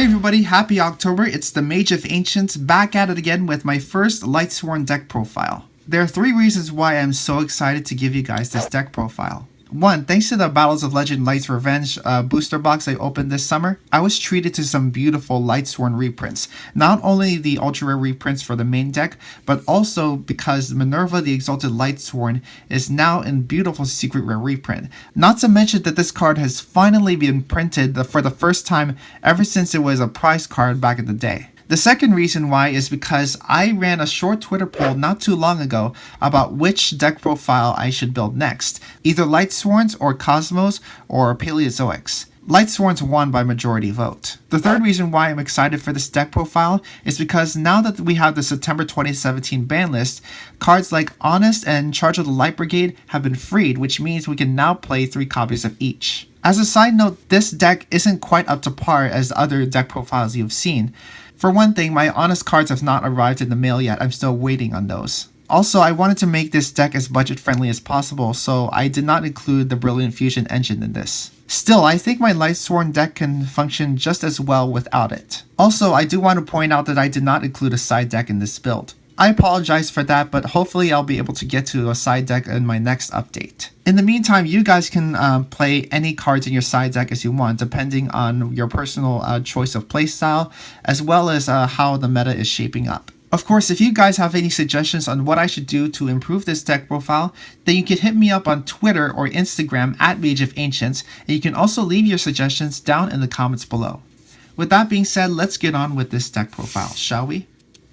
Hey everybody, happy October. It's the Mage of Ancients back at it again with my first Lightsworn deck profile. There are 3 reasons why I'm so excited to give you guys this deck profile. 1. Thanks to the Battles of Legend Light's Revenge booster box I opened this summer, I was treated to some beautiful Lightsworn reprints. Not only the ultra rare reprints for the main deck, but also because Minerva the Exalted Lightsworn is now in beautiful secret rare reprint. Not to mention that this card has finally been printed for the first time ever since it was a prize card back in the day. The second reason why is because I ran a short Twitter poll not too long ago about which deck profile I should build next, either Lightsworns or Cosmos or Paleozoics. Lightsworns won by majority vote. The third reason why I'm excited for this deck profile is because now that we have the September 2017 ban list, cards like Honest and Charge of the Light Brigade have been freed, which means we can now play 3 copies of each. As a side note, this deck isn't quite up to par as other deck profiles you've seen. For one thing, my Honest cards have not arrived in the mail yet. I'm still waiting on those. Also, I wanted to make this deck as budget friendly as possible, so I did not include the Brilliant Fusion engine in this. Still, I think my Lightsworn deck can function just as well without it. Also, I do want to point out that I did not include a side deck in this build. I apologize for that, but hopefully I'll be able to get to a side deck in my next update. In the meantime, you guys can play any cards in your side deck as you want, depending on your personal choice of playstyle, as well as how the meta is shaping up. Of course, if you guys have any suggestions on what I should do to improve this deck profile, then you can hit me up on Twitter or Instagram at Mage of Ancients, and you can also leave your suggestions down in the comments below. With that being said, let's get on with this deck profile, shall we?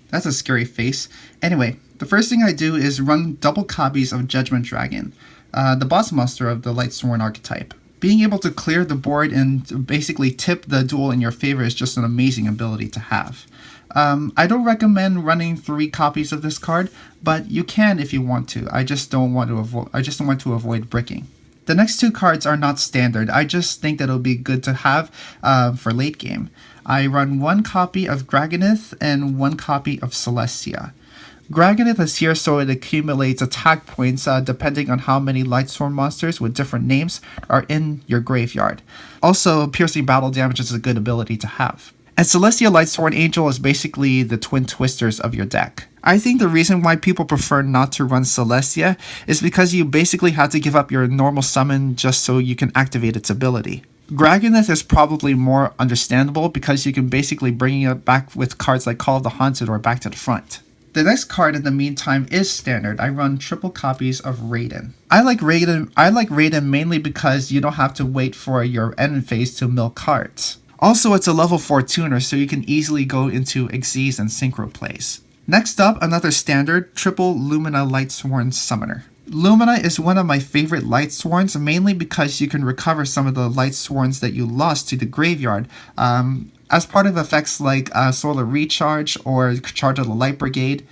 That's a scary face. Anyway, the first thing I do is run double copies of Judgment Dragon, the boss monster of the Lightsworn archetype. Being able to clear the board and basically tip the duel in your favor is just an amazing ability to have. I don't recommend running 3 copies of this card, but you can if you want to. I just don't want to avoid bricking. The next 2 cards are not standard. I just think that it'll be good to have for late game. I run 1 copy of Graganith and 1 copy of Celestia. Graganith is here so it accumulates attack points depending on how many Lightsworn monsters with different names are in your graveyard. Also, piercing battle damage is a good ability to have. And Celestia Lightsworn Angel is basically the twin twisters of your deck. I think the reason why people prefer not to run Celestia is because you basically have to give up your normal summon just so you can activate its ability. Graganith is probably more understandable because you can basically bring it back with cards like Call of the Haunted or Back to the Front. The next card in the meantime is standard. I run triple copies of Raiden. I like Raiden mainly because you don't have to wait for your end phase to mill cards. Also, it's a level 4 tuner, so you can easily go into Xyz and Synchro plays. Next up, another standard, triple Lumina Lightsworn Summoner. Lumina is one of my favorite Lightsworns, mainly because you can recover some of the Lightsworns that you lost to the graveyard, as part of effects like Solar Recharge or Charge of the Light Brigade.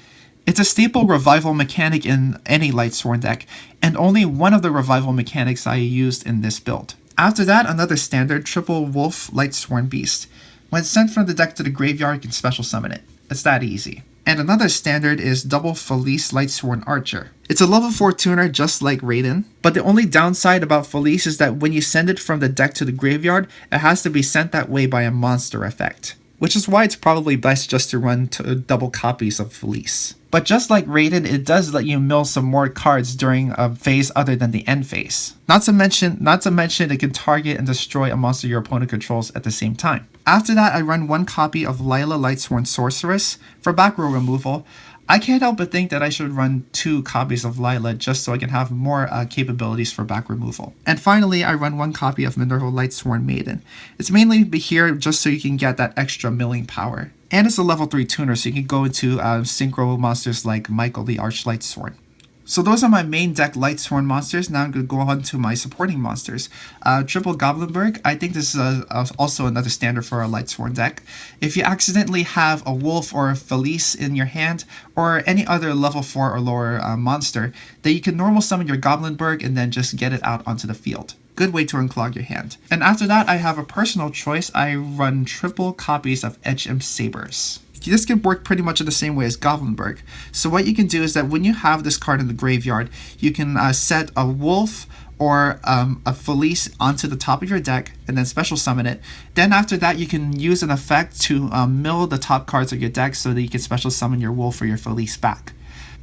It's a staple revival mechanic in any Lightsworn deck, and only one of the revival mechanics I used in this build. After that, another standard, triple Wolf Lightsworn Beast. When sent from the deck to the graveyard, you can special summon it. It's that easy. And another standard is double Felice Lightsworn Archer. It's a level 4 tuner just like Raiden, but the only downside about Felice is that when you send it from the deck to the graveyard, it has to be sent that way by a monster effect. Which is why it's probably best just to run double copies of Felice. But just like Raiden, it does let you mill some more cards during a phase other than the end phase. Not to mention it can target and destroy a monster your opponent controls at the same time. After that, I run 1 copy of Lila Lightsworn Sorceress for back row removal. I can't help but think that I should run 2 copies of Lila just so I can have more capabilities for back removal. And finally, I run 1 copy of Minerva Lightsworn Maiden. It's mainly here just so you can get that extra milling power. And it's a level 3 tuner, so you can go into synchro monsters like Michael the Arch Lightsworn. So those are my main deck Lightsworn monsters. Now I'm going to go on to my supporting monsters. Triple Goblinberg. I think this is also another standard for a Lightsworn deck. If you accidentally have a Wolf or a Felice in your hand, or any other level 4 or lower monster, then you can normal summon your Goblinberg and then just get it out onto the field. Good way to unclog your hand. And after that, I have a personal choice. I run triple copies of Edgem Sabers. This can work pretty much in the same way as Goblinberg. So what you can do is that when you have this card in the graveyard, you can set a Wolf or a Felice onto the top of your deck and then special summon it. Then after that, you can use an effect to mill the top cards of your deck so that you can special summon your Wolf or your Felice back.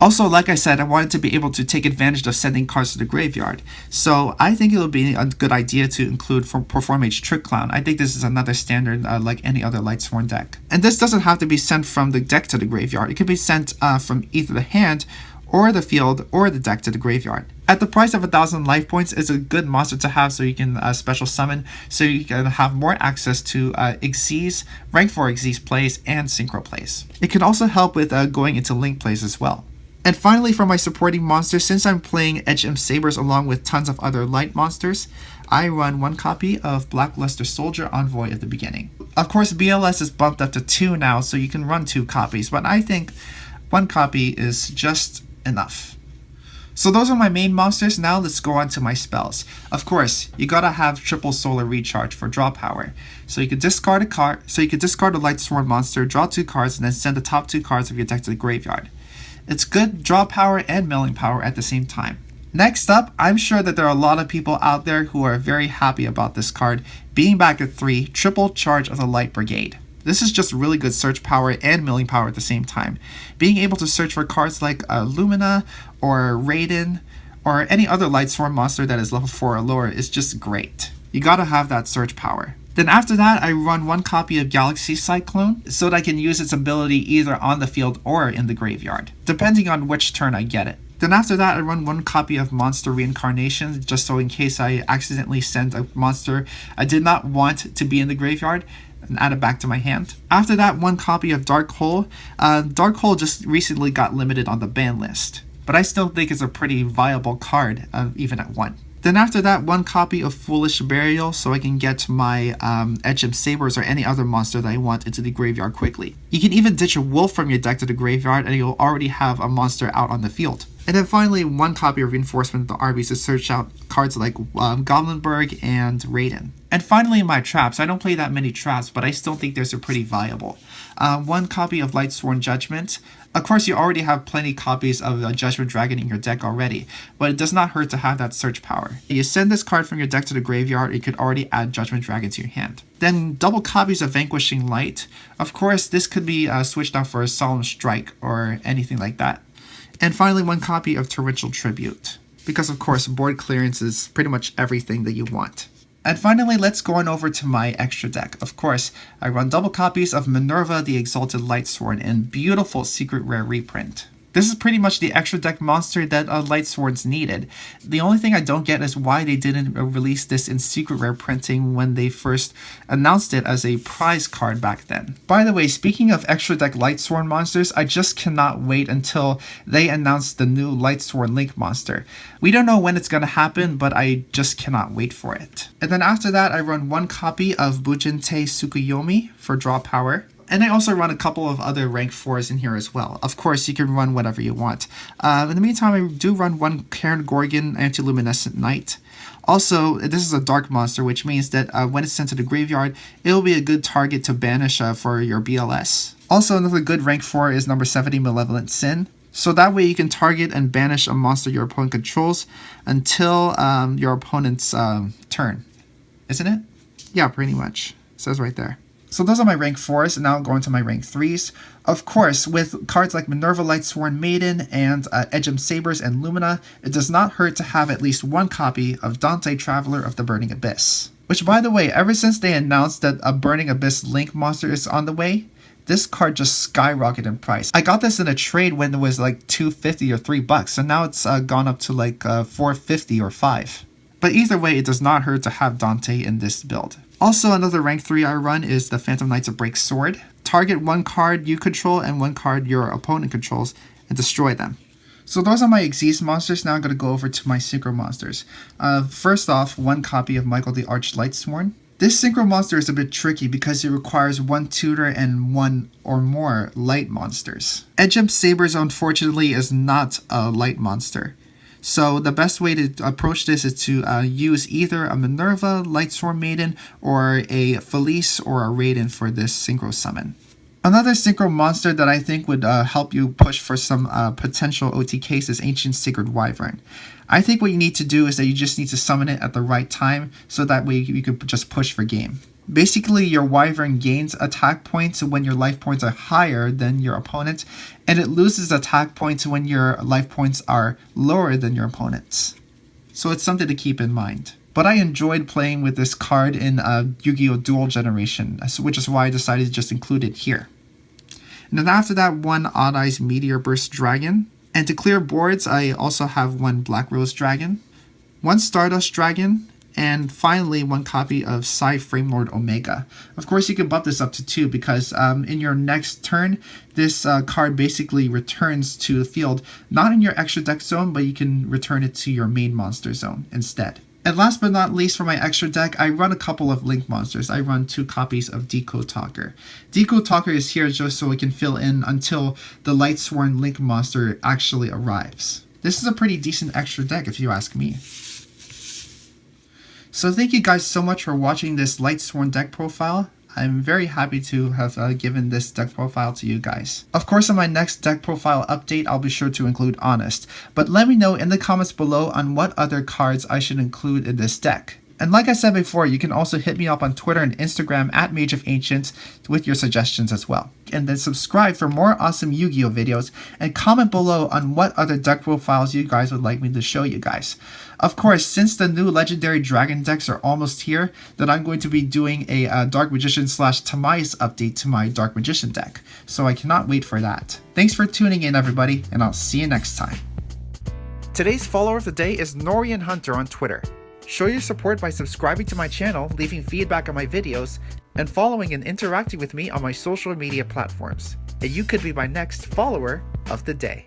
Also, like I said, I wanted to be able to take advantage of sending cards to the graveyard. So I think it would be a good idea to include Perform Mage Trick Clown. I think this is another standard like any other Lightsworn deck. And this doesn't have to be sent from the deck to the graveyard. It could be sent from either the hand or the field or the deck to the graveyard. At the price of 1,000 life points, it's a good monster to have so you can special summon, so you can have more access to Xyz, rank 4 Xyz plays, and synchro plays. It can also help with going into link plays as well. And finally, for my supporting monsters, since I'm playing Edge M Sabers along with tons of other light monsters, I run 1 copy of Blackluster Soldier Envoy at the beginning. Of course, BLS is bumped up to 2 now, so you can run 2 copies, but I think 1 copy is just enough. So those are my main monsters. Now let's go on to my spells. Of course, you gotta have triple solar recharge for draw power. So you could discard a card. So you could discard a Lightsworn monster, draw 2 cards, and then send the top 2 cards of your deck to the graveyard. It's good draw power and milling power at the same time. Next up, I'm sure that there are a lot of people out there who are very happy about this card being back at 3, triple charge of the Light Brigade. This is just really good search power and milling power at the same time. Being able to search for cards like Lumina or Raiden or any other Lightsworn monster that is level 4 or lower is just great. You gotta have that search power. Then after that, I run 1 copy of Galaxy Cyclone so that I can use its ability either on the field or in the graveyard, depending on which turn I get it. Then after that, I run 1 copy of Monster Reincarnation, just so in case I accidentally send a monster I did not want to be in the graveyard, and add it back to my hand. After that, 1 copy of Dark Hole. Dark Hole just recently got limited on the ban list, but I still think it's a pretty viable card, even at 1. Then after that, 1 copy of Foolish Burial so I can get my Edge M Sabers or any other monster that I want into the graveyard quickly. You can even ditch a Wolf from your deck to the graveyard and you'll already have a monster out on the field. And then finally, 1 copy of Reinforcement of the Armies to search out cards like Goblinberg and Raiden. And finally, my traps. I don't play that many traps, but I still think those are pretty viable. 1 copy of Lightsworn Judgment. Of course, you already have plenty copies of Judgment Dragon in your deck already, but it does not hurt to have that search power. You send this card from your deck to the graveyard, you could already add Judgment Dragon to your hand. Then double copies of Vanquishing Light. Of course, this could be switched out for a Solemn Strike or anything like that. And finally, 1 copy of Torrential Tribute, because of course, board clearance is pretty much everything that you want. And finally, let's go on over to my extra deck. Of course, I run double copies of Minerva the Exalted Lightsworn in beautiful secret rare reprint. This is pretty much the extra deck monster that Lightsworns needed. The only thing I don't get is why they didn't release this in secret rare printing when they first announced it as a prize card back then. By the way, speaking of extra deck Lightsworn monsters, I just cannot wait until they announce the new Lightsworn Link monster. We don't know when it's going to happen, but I just cannot wait for it. And then after that, I run 1 copy of Bujinte Tsukuyomi for draw power. And I also run a couple of other rank 4s in here as well. Of course, you can run whatever you want. In the meantime, I do run 1 Cairn Gorgon Antiluminescent Knight. Also, this is a dark monster, which means that when it's sent to the graveyard, it will be a good target to banish for your BLS. Also, another good rank 4 is number 70 Malevolent Sin. So that way you can target and banish a monster your opponent controls until your opponent's turn. Isn't it? Yeah, pretty much. It says right there. So those are my rank 4s, and now I'm going to my rank 3s. Of course, with cards like Minerva Lightsworn Maiden and Edge M Sabers and Lumina, it does not hurt to have at least 1 copy of Dante Traveler of the Burning Abyss. Which, by the way, ever since they announced that a Burning Abyss Link monster is on the way, this card just skyrocketed in price. I got this in a trade when it was like $2.50 or $3, and now it's gone up to like $4.50 or $5. But either way, it does not hurt to have Dante in this build. Also, another rank 3 I run is the Phantom Knights of Break Sword. Target 1 card you control and 1 card your opponent controls and destroy them. So those are my Xyz monsters. Now I'm going to go over to my Synchro monsters. First off, 1 copy of Michael the Arch Lightsworn. This Synchro monster is a bit tricky because it requires 1 tutor and 1 or more light monsters. Edge M Sabers, unfortunately, is not a light monster. So the best way to approach this is to use either a Minerva Lightsworn Maiden or a Felice or a Raiden for this Synchro summon. Another synchro monster that I think would help you push for some potential OTKs is Ancient Sacred Wyvern. I think what you need to do is that you just need to summon it at the right time, so that way you could just push for game. Basically, your Wyvern gains attack points when your life points are higher than your opponent, and it loses attack points when your life points are lower than your opponent's. So it's something to keep in mind. But I enjoyed playing with this card in Yu-Gi-Oh! Dual Generation, which is why I decided to just include it here. And then after that, one Odd Eyes Meteor Burst Dragon. And to clear boards, I also have one Black Rose Dragon, one Stardust Dragon, and finally one copy of Psy Framelord Omega. Of course, you can bump this up to 2 because in your next turn, this card basically returns to the field, not in your extra deck zone, but you can return it to your main monster zone instead. And last but not least, for my extra deck, I run a couple of Link monsters. I run 2 copies of Decode Talker. Decode Talker is here just so we can fill in until the Lightsworn Link monster actually arrives. This is a pretty decent extra deck if you ask me. So thank you guys so much for watching this Lightsworn deck profile. I'm very happy to have given this deck profile to you guys. Of course, in my next deck profile update, I'll be sure to include Honest. But let me know in the comments below on what other cards I should include in this deck. And like I said before, you can also hit me up on Twitter and Instagram at Mage of Ancients with your suggestions as well. And then subscribe for more awesome Yu-Gi-Oh videos, and comment below on what other deck profiles you guys would like me to show you guys. Of course, since the new Legendary Dragon decks are almost here, then I'm going to be doing a Dark Magician / Tamias update to my Dark Magician deck. So I cannot wait for that. Thanks for tuning in, everybody, and I'll see you next time. Today's follower of the day is Norian Hunter on Twitter. Show your support by subscribing to my channel, leaving feedback on my videos, and following and interacting with me on my social media platforms. And you could be my next follower of the day.